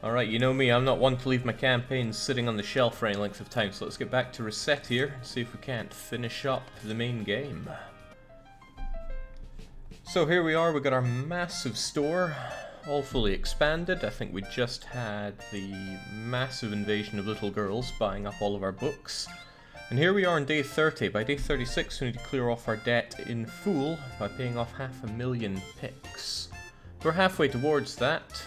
Alright, you know me, I'm not one to leave my campaigns sitting on the shelf for any length of time, so let's get back to Recettear and see if we can't finish up the main game. So here we are, we got our massive store, all fully expanded. I think we just had the massive invasion of little girls buying up all of our books. And here we are on day 30. By day 36 we need to clear off our debt in full by paying off 500,000 picks. We're halfway towards that.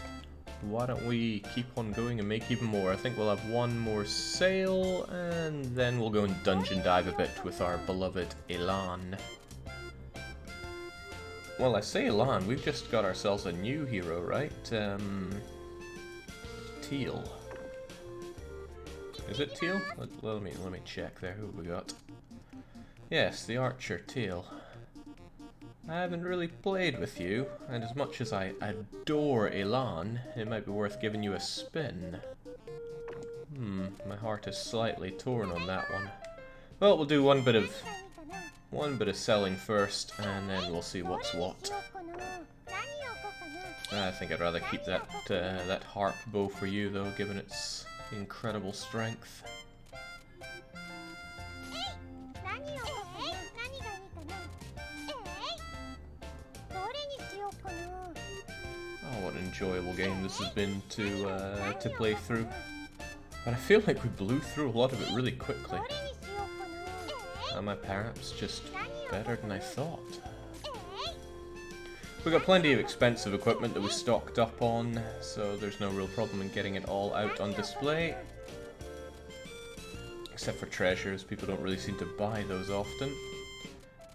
Why don't we keep on going and make even more? I think we'll have one more sale, and then we'll go and dungeon dive a bit with our beloved Elan. Well, I say Elan, we've just got ourselves a new hero, right? Teal. Is it Teal? Let me check there. Who have we got? Yes, the archer Teal. I haven't really played with you, and as much as I adore Elan, it might be worth giving you a spin. My heart is slightly torn on that one. Well, we'll do one bit of selling first, and then we'll see what's what. I think I'd rather keep that that harp bow for you, though, given its incredible strength. Oh, what an enjoyable game this has been to play through. But I feel like we blew through a lot of it really quickly. Am I perhaps just better than I thought? We got plenty of expensive equipment that we stocked up on, so there's no real problem in getting it all out on display. Except for treasures, people don't really seem to buy those often.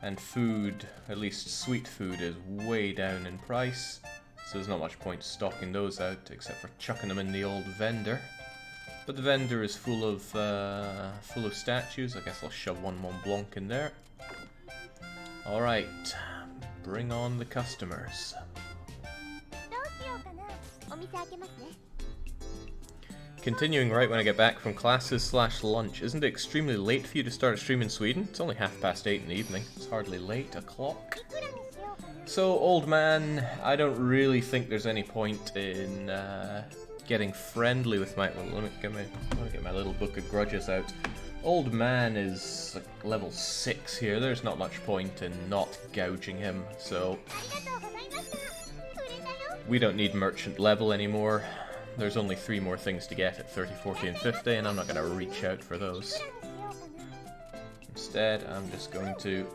And food, at least sweet food, is way down in price, so there's not much point stocking those out, except for chucking them in the old vendor. But the vendor is full of statues. I guess I'll shove one Mont Blanc in there. Alright, bring on the customers. Continuing right when I get back from classes / lunch. Isn't it extremely late for you to start a stream in Sweden? It's only 8:30 in the evening. It's hardly late o'clock. So, old man, I don't really think there's any point in getting friendly with my... Well, let me get my little book of grudges out. Old man is like level 6 here. There's not much point in not gouging him, so... We don't need merchant level anymore. There's only 3 more things to get at 30, 40, and 50, and I'm not going to reach out for those. Instead, I'm just going to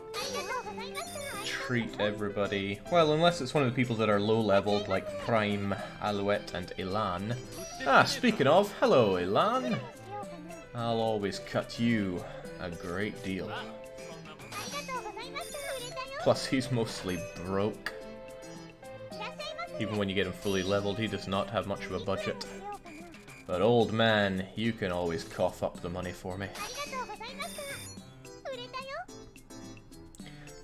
treat everybody... Well, unless it's one of the people that are low-leveled, like Prime, Alouette, and Elan. Ah, speaking of, hello, Elan! I'll always cut you a great deal. Plus, he's mostly broke. Even when you get him fully leveled, he does not have much of a budget. But old man, you can always cough up the money for me.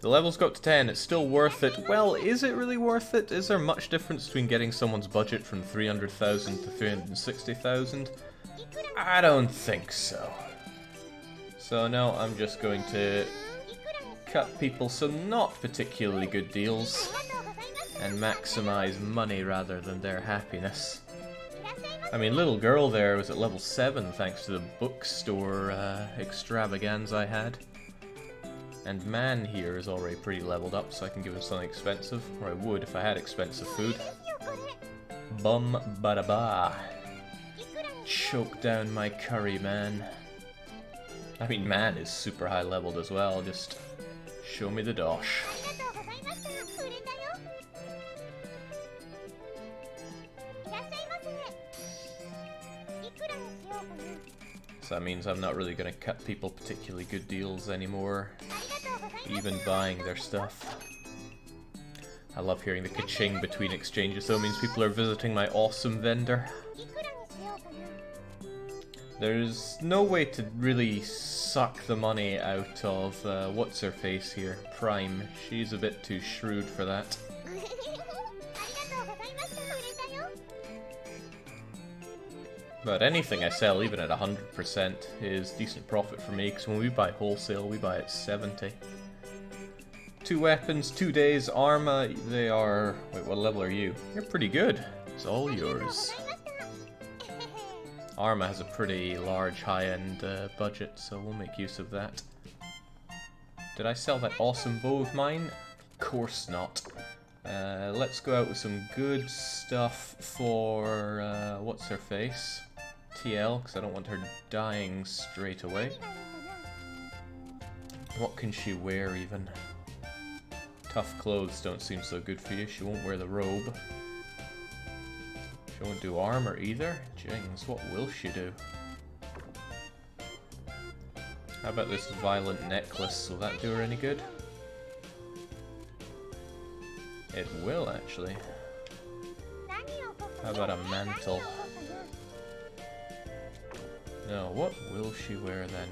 The levels go up to 10, it's still worth it. Well, is it really worth it? Is there much difference between getting someone's budget from 300,000 to 360,000? I don't think so. So no, I'm just going to cut people some not particularly good deals and maximize money rather than their happiness. I mean, little girl there was at level 7 thanks to the bookstore extravaganza I had. And man here is already pretty leveled up, so I can give him something expensive, or I would if I had expensive food. Bum bada ba. Choke down my curry, man. I mean, man is super high leveled as well, just show me the dosh. So that means I'm not really going to cut people particularly good deals anymore, even buying their stuff. I love hearing the ka-ching between exchanges, though. It means people are visiting my awesome vendor. There's no way to really suck the money out of, what's-her-face here, Prime. She's a bit too shrewd for that. But anything I sell, even at 100%, is decent profit for me, because when we buy wholesale, we buy at 70. 2 weapons, 2 days, armor, they are... Wait, what level are you? You're pretty good. It's all yours. Arma has a pretty large high-end budget, so we'll make use of that. Did I sell that awesome bow of mine? Of course not. Let's go out with some good stuff for, what's her face? TL, because I don't want her dying straight away. What can she wear, even? Tough clothes don't seem so good for you. She won't wear the robe. She won't do armor either. Jings, what will she do? How about this violent necklace? Will that do her any good? It will, actually. How about a mantle? No, what will she wear then?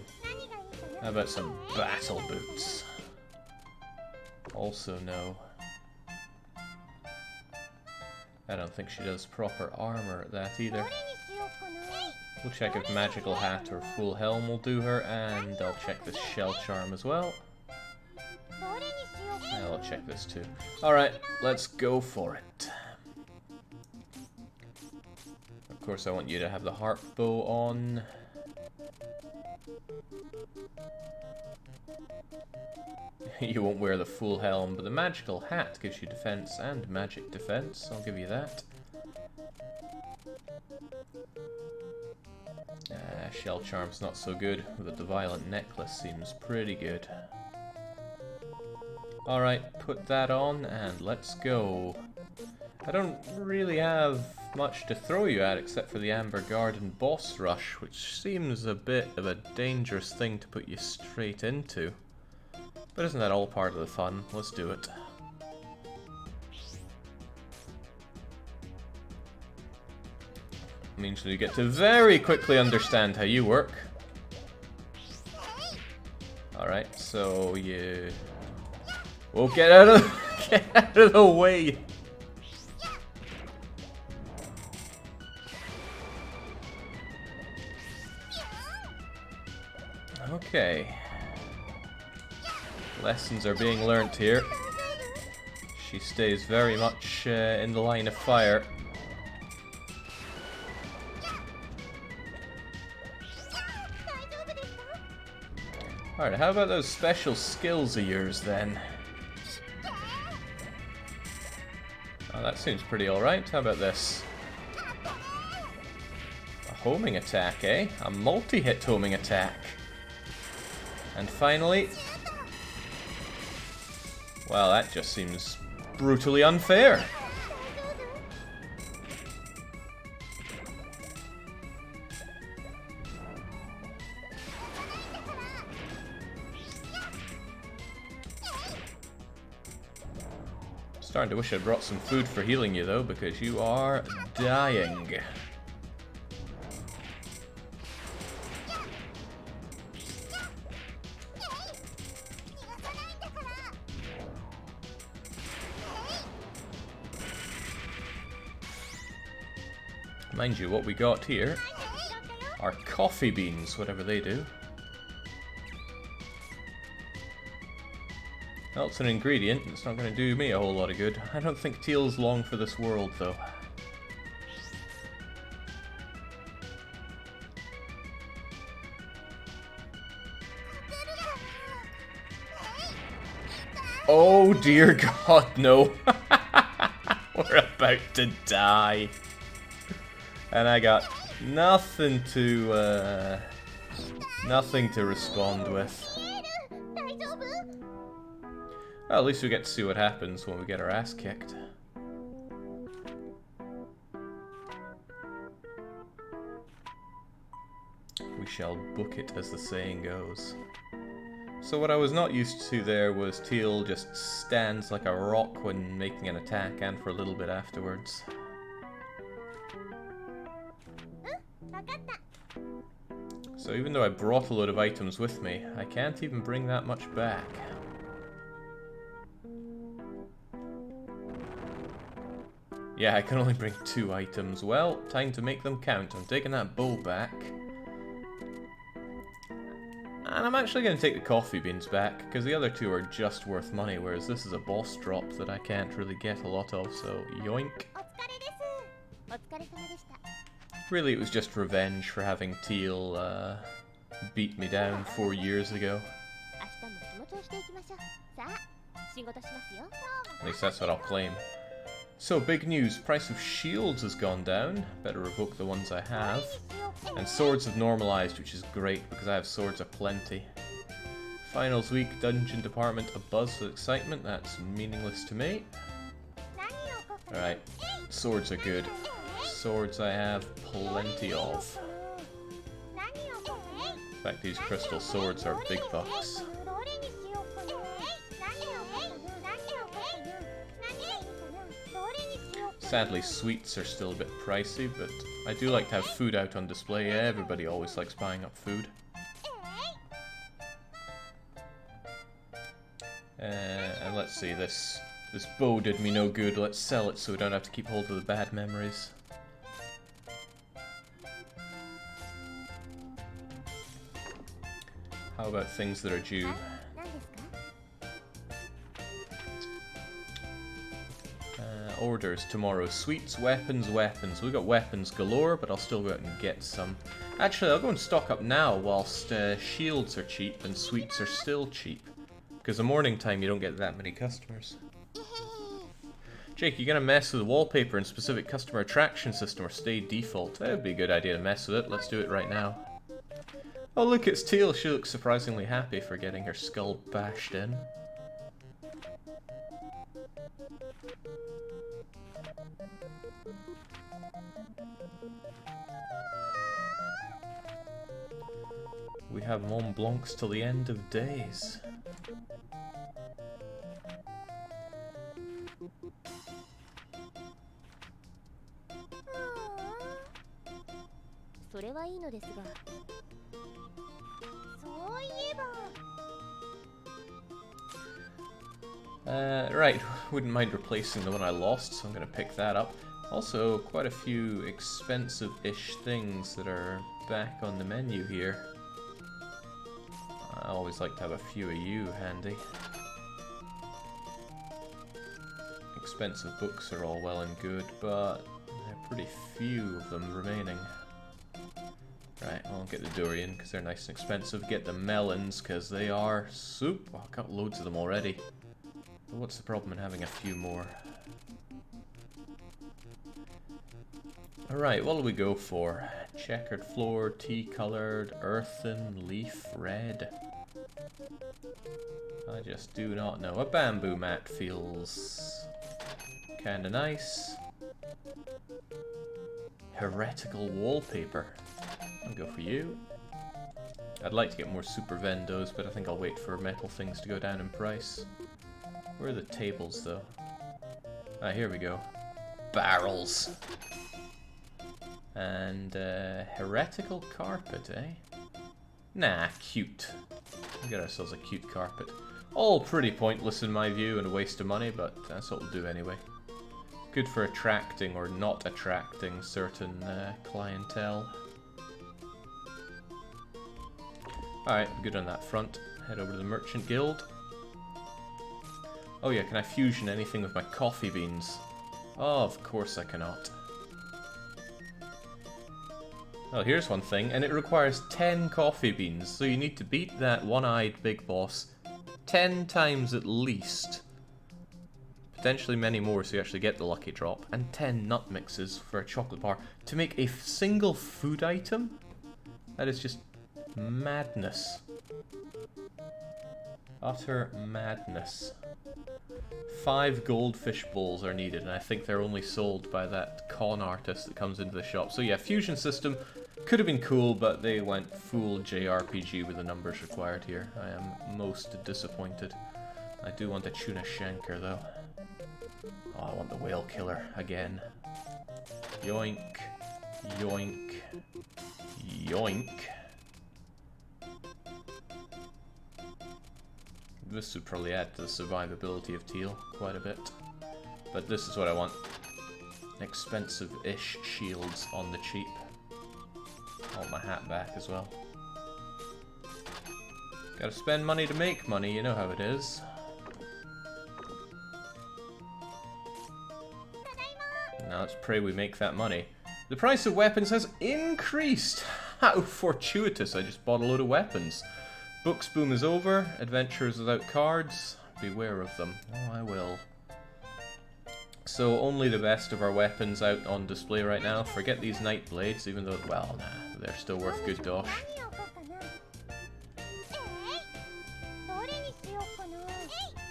How about some battle boots? Also no. I don't think she does proper armor at that either. We'll check if magical hat or full helm will do her, and I'll check this shell charm as well. And I'll check this too. Alright, let's go for it. Of course I want you to have the harp bow on. You won't wear the full helm, but the magical hat gives you defense and magic defense. I'll give you that. Shell charm's not so good, but the violent necklace seems pretty good. Alright, put that on and let's go. I don't really have much to throw you at except for the Amber Garden boss rush, which seems a bit of a dangerous thing to put you straight into. But isn't that all part of the fun? Let's do it. Means we get to very quickly understand how you work. Alright, so you... Well, get out of the way! Okay. Lessons are being learnt here. She stays very much in the line of fire. Alright, how about those special skills of yours then? Oh, that seems pretty alright. How about this? A homing attack, eh? A multi-hit homing attack. And finally... Well, that just seems brutally unfair. Starting to wish I'd brought some food for healing you though, because you are dying. Mind you, what we got here are coffee beans, whatever they do. Well, it's an ingredient, it's not going to do me a whole lot of good. I don't think teal's long for this world, though. Oh dear God, no. We're about to die. And I got nothing to respond with. Well, at least we get to see what happens when we get our ass kicked. We shall book it, as the saying goes. So what I was not used to there was Teal just stands like a rock when making an attack and for a little bit afterwards. So even though I brought a load of items with me, I can't even bring that much back. Yeah, I can only bring 2 items. Well, time to make them count. I'm taking that bow back. And I'm actually going to take the coffee beans back, because the other 2 are just worth money, whereas this is a boss drop that I can't really get a lot of, so yoink. Really, it was just revenge for having Teal beat me down 4 years ago. At least that's what I'll claim. So, big news. Price of shields has gone down. Better revoke the ones I have. And swords have normalized, which is great because I have swords aplenty. Finals week, dungeon department abuzz with excitement. That's meaningless to me. Alright, swords are good. Swords I have plenty of. In fact, these crystal swords are big bucks. Sadly, sweets are still a bit pricey, but I do like to have food out on display. Everybody always likes buying up food. And let's see, this bow did me no good. Let's sell it so we don't have to keep hold of the bad memories. How about things that are due? Orders tomorrow. Sweets, weapons, weapons. We've got weapons galore, but I'll still go out and get some. Actually, I'll go and stock up now whilst shields are cheap and sweets are still cheap. Because the morning time you don't get that many customers. Jake, you gonna mess with the wallpaper and specific customer attraction system or stay default? That would be a good idea to mess with it. Let's do it right now. Oh look, it's Teal. She looks surprisingly happy for getting her skull bashed in. We have Mont Blancs till the end of days. Right, wouldn't mind replacing the one I lost, so I'm going to pick that up. Also, quite a few expensive-ish things that are back on the menu here. I always like to have a few of you handy. Expensive books are all well and good, but there are pretty few of them remaining. Right, I'll get the durian because they're nice and expensive. Get the melons because they are soup. Oh, I've got loads of them already. But what's the problem in having a few more? Alright, what do we go for? Checkered floor, tea-coloured, earthen, leaf, red. I just do not know. A bamboo mat feels kinda nice. Heretical wallpaper. I'll go for you. I'd like to get more super vendos, but I think I'll wait for metal things to go down in price. Where are the tables, though? Ah, here we go. Barrels. And, heretical carpet, eh? Nah, cute. We got ourselves a cute carpet. All pretty pointless in my view and a waste of money, but that's what we'll do anyway. Good for attracting or not attracting certain clientele. Alright, good on that front. Head over to the Merchant Guild. Oh yeah, can I fusion anything with my coffee beans? Oh, of course I cannot. Well, here's one thing, and it requires 10 coffee beans, so you need to beat that one-eyed big boss 10 times at least. Potentially many more so you actually get the lucky drop, and 10 nut mixes for a chocolate bar to make a single food item? That is just madness. Utter madness. 5 goldfish bowls are needed, and I think they're only sold by that con artist that comes into the shop. So yeah, fusion system could have been cool, but they went full JRPG with the numbers required here. I am most disappointed. I do want a tuna shanker though. Oh, I want the whale killer again. Yoink. Yoink. Yoink. This would probably add to the survivability of Teal quite a bit. But this is what I want. Expensive-ish shields on the cheap. I want my hat back as well. Gotta spend money to make money, you know how it is. Now let's pray we make that money. The price of weapons has increased! How fortuitous, I just bought a load of weapons. Books boom is over, adventures without cards. Beware of them. Oh, I will. So only the best of our weapons out on display right now. Forget these Night Blades, even though, well, nah, they're still worth good dosh.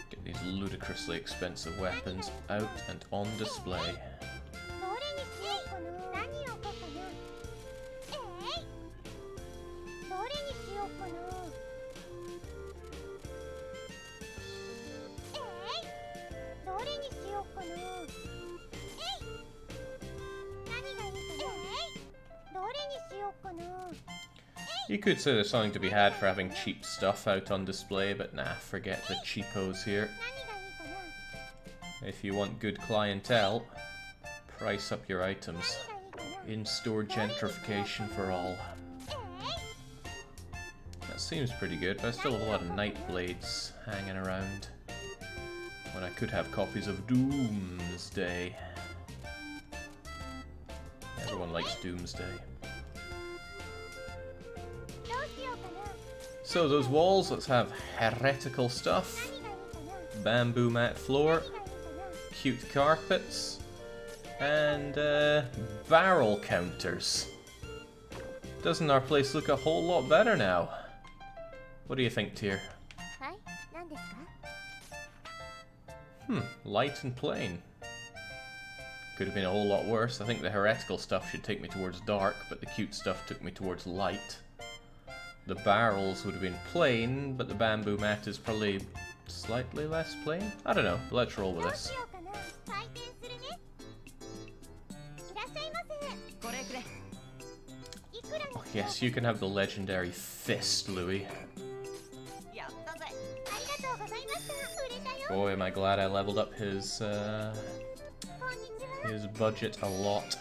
Get these ludicrously expensive weapons out and on display. You could say there's something to be had for having cheap stuff out on display, but nah, forget the cheapos here. If you want good clientele, price up your items. In-store gentrification for all. That seems pretty good, but I still have a lot of Night Blades hanging around. When I could have copies of Doomsday. Everyone likes Doomsday. So those walls, let's have heretical stuff, bamboo mat floor, cute carpets, and barrel counters. Doesn't our place look a whole lot better now? What do you think, Tyr? Light and plain. Could have been a whole lot worse. I think the heretical stuff should take me towards dark, but the cute stuff took me towards light. The barrels would have been plain, but the bamboo mat is probably slightly less plain? I don't know. Let's roll with this. Oh, yes, you can have the legendary fist, Louis. Boy, am I glad I leveled up his budget a lot.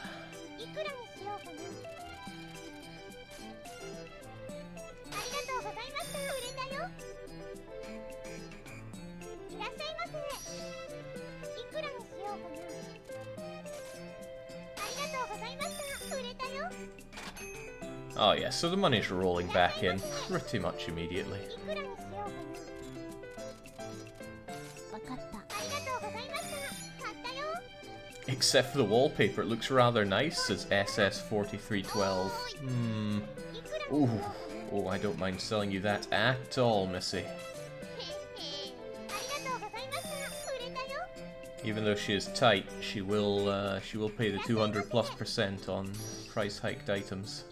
Oh yeah, so the money's rolling back in pretty much immediately. Except for the wallpaper, it looks rather nice as SS4312. Ooh, oh, I don't mind selling you that at all, Missy. Even though she is tight, she will pay the 200+% on price hiked items.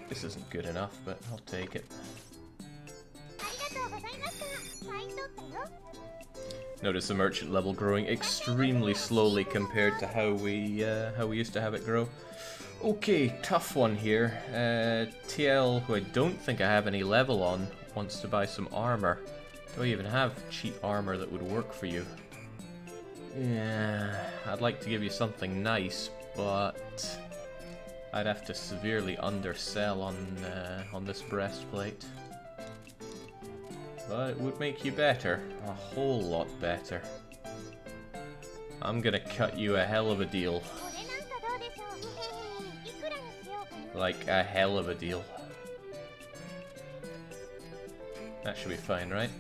This isn't good enough, but I'll take it. Notice the merchant level growing extremely slowly compared to how we used to have it grow. Okay, tough one here. TL, who I don't think I have any level on, wants to buy some armor. Do I even have cheap armor that would work for you? Yeah, I'd like to give you something nice, but I'd have to severely undersell on this breastplate. But it would make you better, a whole lot better. I'm gonna cut you a hell of a deal. Like a hell of a deal. That should be fine, right?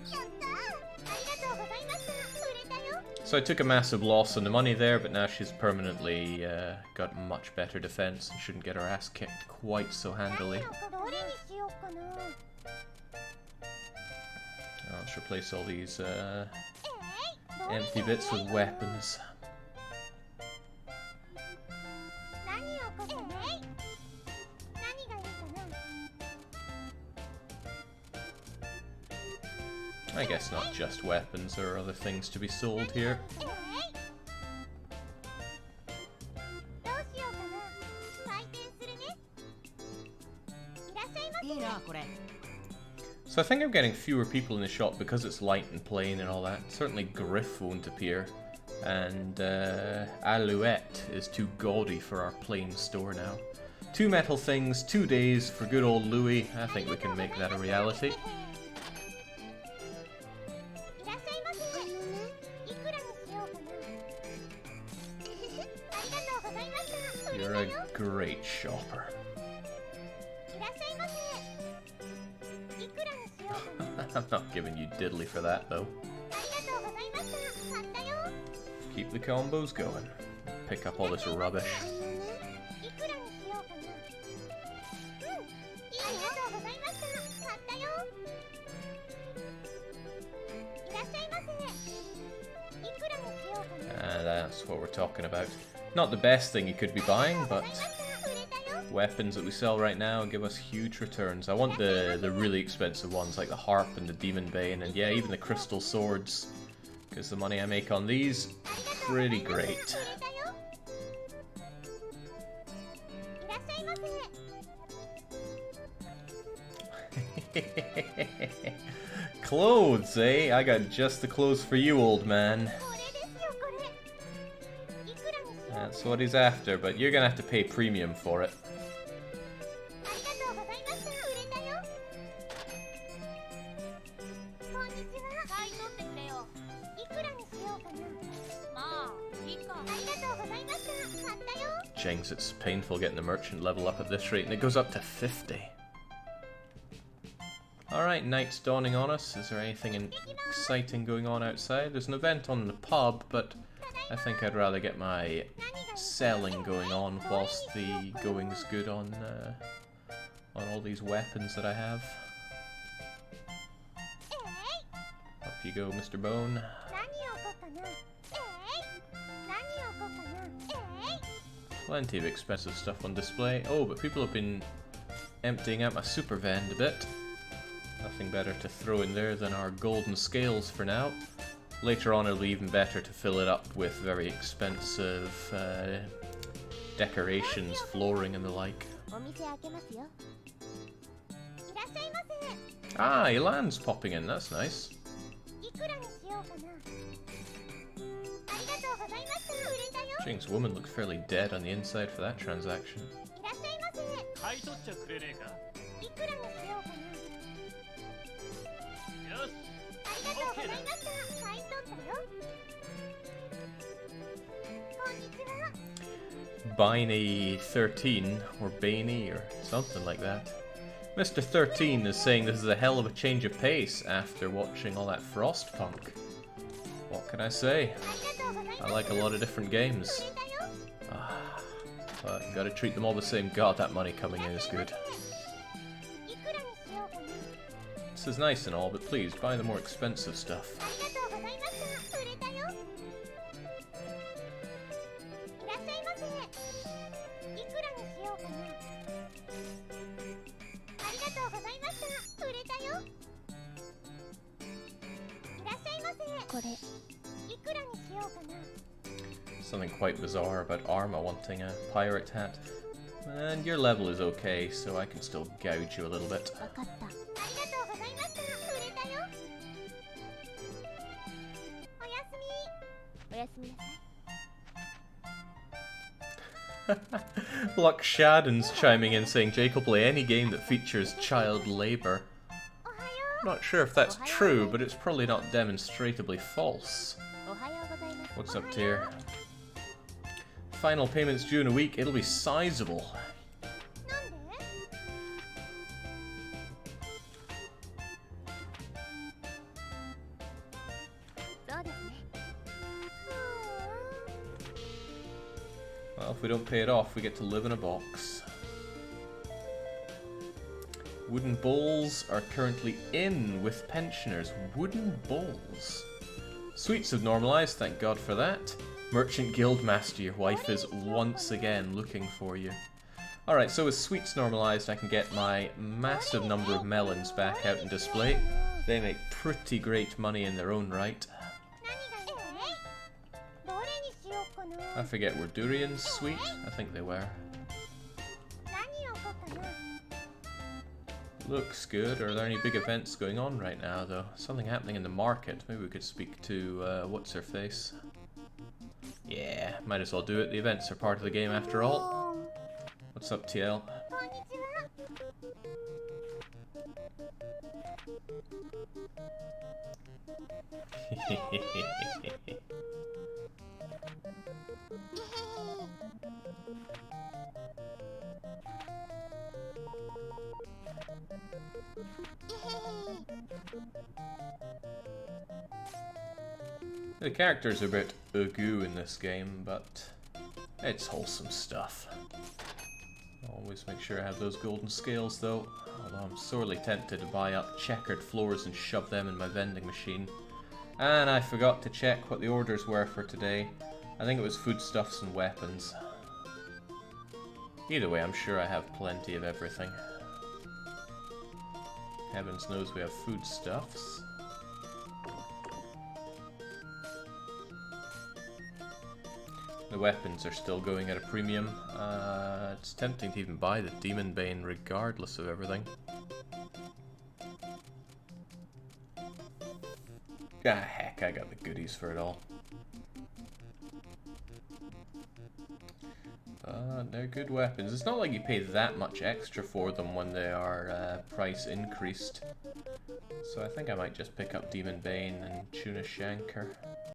So I took a massive loss on the money there, but now she's permanently got much better defense and shouldn't get her ass kicked quite so handily. Let's replace all these empty bits with weapons. I guess not just weapons, there are other things to be sold here. So I think I'm getting fewer people in the shop because it's light and plain and all that. Certainly Griff won't appear, and Alouette is too gaudy for our plain store now. 2 metal things, 2 days for good old Louis. I think we can make that a reality. You're a great shopper. I'm not giving you diddly for that, though. Keep the combos going. Pick up all this rubbish. That's what we're talking about. Not the best thing you could be buying, but weapons that we sell right now give us huge returns. I want the really expensive ones like the harp and the demon bane, and yeah, even the crystal swords, because the money I make on these, pretty great. Clothes, eh? I got just the clothes for you, old man. That's what he's after, but you're gonna have to pay premium for it. Jinx, it's painful getting the merchant level up at this rate, and it goes up to 50. Alright, night's dawning on us. Is there anything exciting going on outside? There's an event on the pub, but I think I'd rather get my selling going on whilst the going's good on all these weapons that I have. Up you go, Mr. Bone. Plenty of expensive stuff on display. Oh, but people have been emptying out my super vend a bit. Nothing better to throw in there than our golden scales for now. Later on it'll be even better to fill it up with very expensive decorations, flooring and the like. Ah, Elan's popping in, that's nice. Jinx, woman looks fairly dead on the inside for that transaction. Biney 13 or Baney or something like that. Mr. 13 is saying this is a hell of a change of pace after watching all that Frostpunk. What can I say? I like a lot of different games. But you gotta treat them all the same. God, that money coming in is good. This is nice and all, but please buy the more expensive stuff. Something quite bizarre about Arma wanting a pirate hat. And your level is okay, so I can still gouge you a little bit. Luck Shadden's chiming in saying Jake will play any game that features child labour. I'm not sure if that's true, but it's probably not demonstrably false. What's up, Tier? Final payment's due in a week. It'll be sizable. Well, if we don't pay it off, we get to live in a box. Wooden bowls are currently in with pensioners. Wooden bowls. Sweets have normalized, thank God for that. Merchant Guildmaster, your wife is once again looking for you. Alright, so with sweets normalized, I can get my massive number of melons back out in display. They make pretty great money in their own right. I forget, were durians sweet? I think they were. Looks good. Are there any big events going on right now, though? Something happening in the market. Maybe we could speak to, what's-her-face? Yeah, might as well do it. The events are part of the game after all. What's up, TL? The characters are a bit ugu in this game, but it's wholesome stuff. Always make sure I have those golden scales though, although I'm sorely tempted to buy up checkered floors and shove them in my vending machine. And I forgot to check what the orders were for today. I think it was foodstuffs and weapons. Either way, I'm sure I have plenty of everything. Heavens knows we have foodstuffs. The weapons are still going at a premium. It's tempting to even buy the Demon Bane regardless of everything. Ah, heck, I got the goodies for it all. But they're good weapons. It's not like you pay that much extra for them when they are price increased. So I think I might just pick up Demon Bane and Tuna Shanker.